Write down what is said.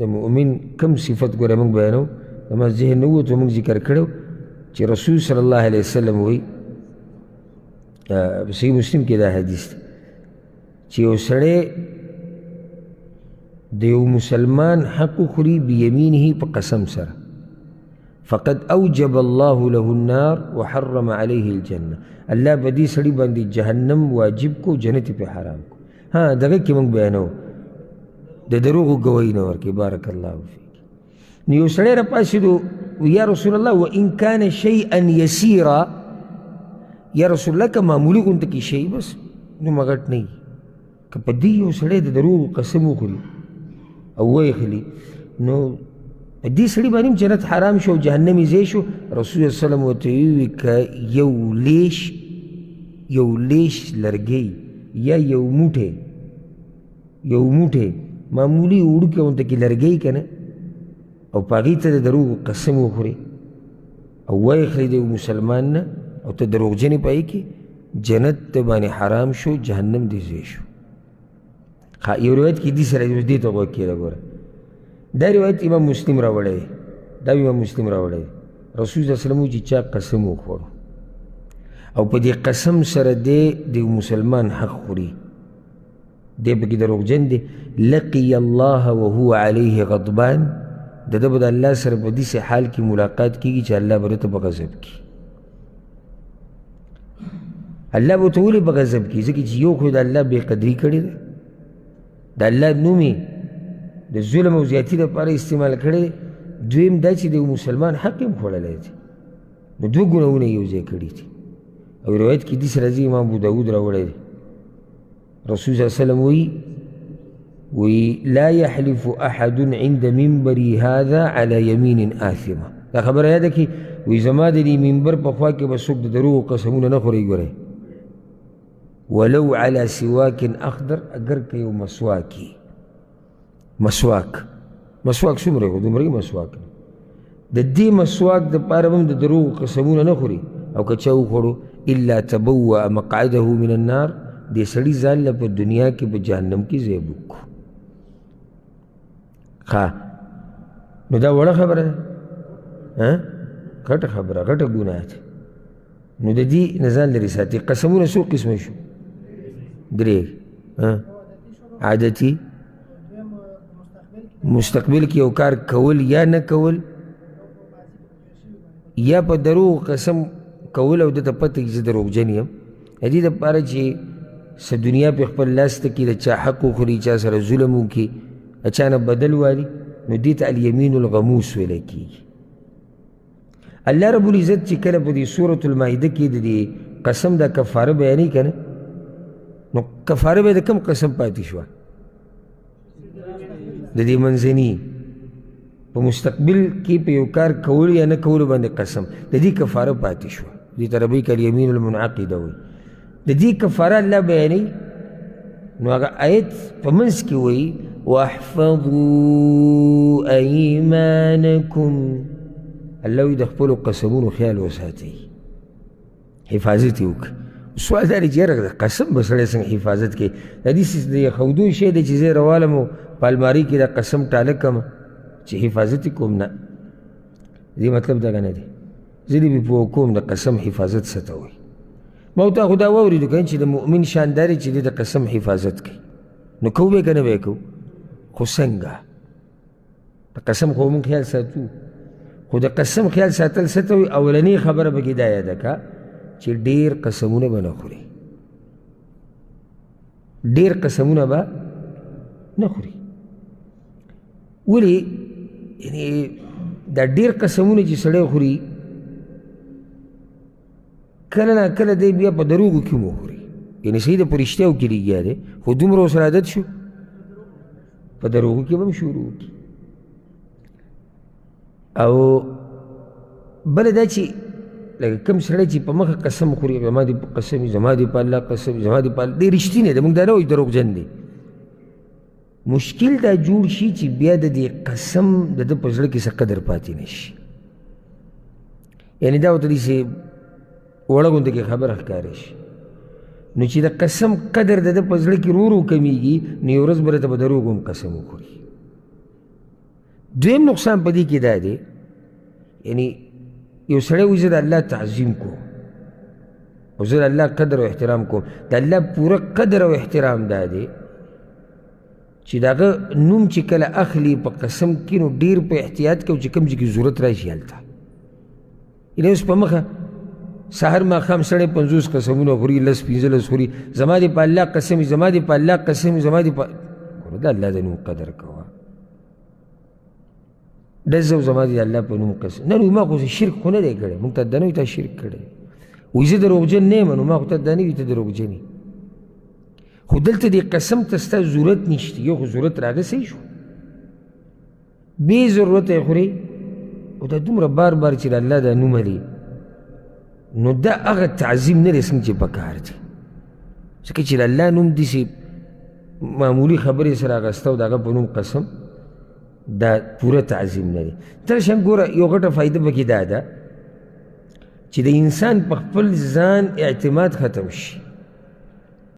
د مؤمن کم صفت ګوره موږ بیانو زما ذهن نه ووتو موږ ذکر کړو چې رسول صلی الله علیه وسلم وایي صحیح مسلم کې دا حدیث دی چې یو سړی د یو مسلمان حق خوري بیمینه په قسم سره فقد اوجب الله له النار وحرم عليه الجنه الله په دې سړي باندې جهنم واجب کو جنت په حرام کو ها دغه کې موږ بیانو د دروغو ګواهي نه ورکړي بارک الله فیک نو یو سړی راپاڅېدو یا رسول الله وان کان شیئا یسیرا یا رسول الله که معمولي غونته کې شی بس دومره غټ نه وي که په دې یو سړی د دروغو قسم وخوري او ویخلي نو په دې سړي باندې هم جنت حرام شو او جهنم یې ځای شو رسول الله وسلم ورته وویل که یو لیش لرګی یا یو موټی معمولي وړوکې غونته کې لرګی که نه او په هغې ته د دروغو قسم وخوري او ویخلي د یو مسلمان نه او ته دروغجنې په هغې کې جنت ته باندې حرام شو جهنم دې ځای شو یو روایت کې دې سره دې ته غوږ کېده ګوره دا روایت امام مسلم راوړی دی رسول صلی الله علیه وسلم چې چا قسم وخوړو او په دې قسم سره دی د مسلمان حق خوري دی پکې دروغجن دی لقي الله وهو علیه غضبان د ده به د الله سره په داسې حال کې ملاقات کېږي چې الله به ورته په غضب کړي الله به ورته ولې په غضب کړي ځکه چې یو خو د الله بېقدري کړې ده د الله نوم یې د ظلم او زیاتي لپاره استعمال کړی دویم دا چې د یو مسلمان حق یې هم خوړلی دی نو دوه ګناهونه یې یو ځای کړي دي او روایت کې داسې راځي امام ابو داود راوړی دی رسول صلی الله علیه وسلم وی لا يحلف احد عند منبري هذا على يمين آثمه دا خبره یاده کړي وی زما د دې منبر په خوا کې به څوک د دروغو قسمونه نه خوري ګورئ ولو على سواک اخضر اگر که یو مسواکی مسواک څومره خو دومره مسواک د دې مسواک دپاره به هم د دروغو قسمونه نه خوري او که چا وخوړو الا تبوأ مقعده من النار دې سړي ځان له په دنیا کې په جهنم کې ځای بوک ښه نو دا وړه خبره ده غټه خبره غټه ګناه ده نو د دې نه ځان لرې ساتي قسمونه څو قسمه شو درې عادتي مستقبل کې یو کار کول یا نه کول یا په دروغ قسم کول او دته پته چې زه دروغجن یم د دې دپاره چې څه دنیا پې خپل لاس ته کړي د چا حق وخوري چا سره ظلم وکړي د چا نه بدل والي نو دې ته الیمین الغموس ویلی کېږي الله رب العزت چې کله په دې سورة المائده کې د دې قسم دا کفاره بیانوي که نه نو کفاره به د کوم قسم پاتې شوه د دې منځني په مستقبل کې په یو کار کولو یا نه کولو باندې قسم د دې کفاره پاتې شوه دې ته ربی که الیمین المنعقده وایي د دې کفاره الله بیانوي نو هغه آیت په منځ کې وایي واحفظوا ایمانکم الله وی د خپلو قسمونو خیال وساتئ حفاظت یې وکړه سوال دا دی چې یاره د قسم به سړی څنګه حفاظت کوي د دې د ښودو شی دی چې زه یې روالم او په المارۍ کې د قسم ټاله کړم چې حفاظت یې کوم نه دې مطلب دغه نه دی زه دې بې پوه کوم د قسم حفاظت څه ته وایي ما ورته خو دا واورېدو که چې د مؤمن شان دا دی چې دی د قسم حفاظت کوي نو کوو به که نه به یې کوو خو څنګه د قسم خو مونږ خیال ساتو خو د قسم خیال ساتل څه ته وایي اولنۍ خبره پکې دا یاده که چې ډېر قسمونه به نه خوري ډېر قسمونه به نه خوري ولې یعنې دا ډېر قسمونه چې سړی خوري کله نه کله دی بیا په دروغو کې هم وخوري یعنې صحیح ده په رښتیاو کې لګیا دی خو دومره ورسره عادت شو په دروغو کې به هم شروع وکړي او بله دا چې لکه کوم سړی چې په مخه قسم خوري زما دې په قسم زما دې په الله قسم زما دې په دی رښتینی دی موږ دا نه وایو دروغجن دی مشکل دا جوړ شي چې بیا د دې قسم د ده په زړه کې څه قدر پاتې نه شي یعنې دا ورته داسې وړه غونته کې خبره ښکاره شي نو چې د قسم قدر د ده په زړه کې ورو ورو کمیږي نو یو ورځ به راته په دروغ هم قسم وخوري دویم نقصان په دې کې دا دی، یعنی یو سړی وایي زه د الله تعظیم کوم او زه د الله قدر او احترام کوم. د الله پوره قدر او احترام دا دی چې د هغه نوم چې کله اخلي په قسم کې نو ډېر په احتیاط کوي چې کوم ځای کې ضرورت راشي هلته. یعنې اوس په مخه سحر ماښام سړی 50 قسمونه خوري، 10-15 خوري، زما دې په الله قسم وي، زما دې په الله قسم وي، زما دې په د الله د نوم قدر کوه. ډزه زما دې الله په نوم قسم نه نو ما خو شرک خو نه دی کړی، موږ ته دا نه وي تا شرک کړی. وایي زه دروغجن نه یم، نو ما خو ته دا نه وي ته دروغجن یې. خو دلته دې قسم ته ستا ضرورت نشته، یو خو ضرورت راغی صحیح شو، بې ضرورته یې خورې او دا دومره بار بار چې د الله دا نوم لري نو دا هغه تعظیم نه دی څنګه چې پکار دی. ځکه چې د الله نوم داسې معمولي خبرې سره اخیسته او د هغه په نوم قسم دا پوره تعظیم نه دی. ترشان ګوره یو غټه فایده پکې دا ده چې د انسان په خپل ځان اعتماد ختم شي.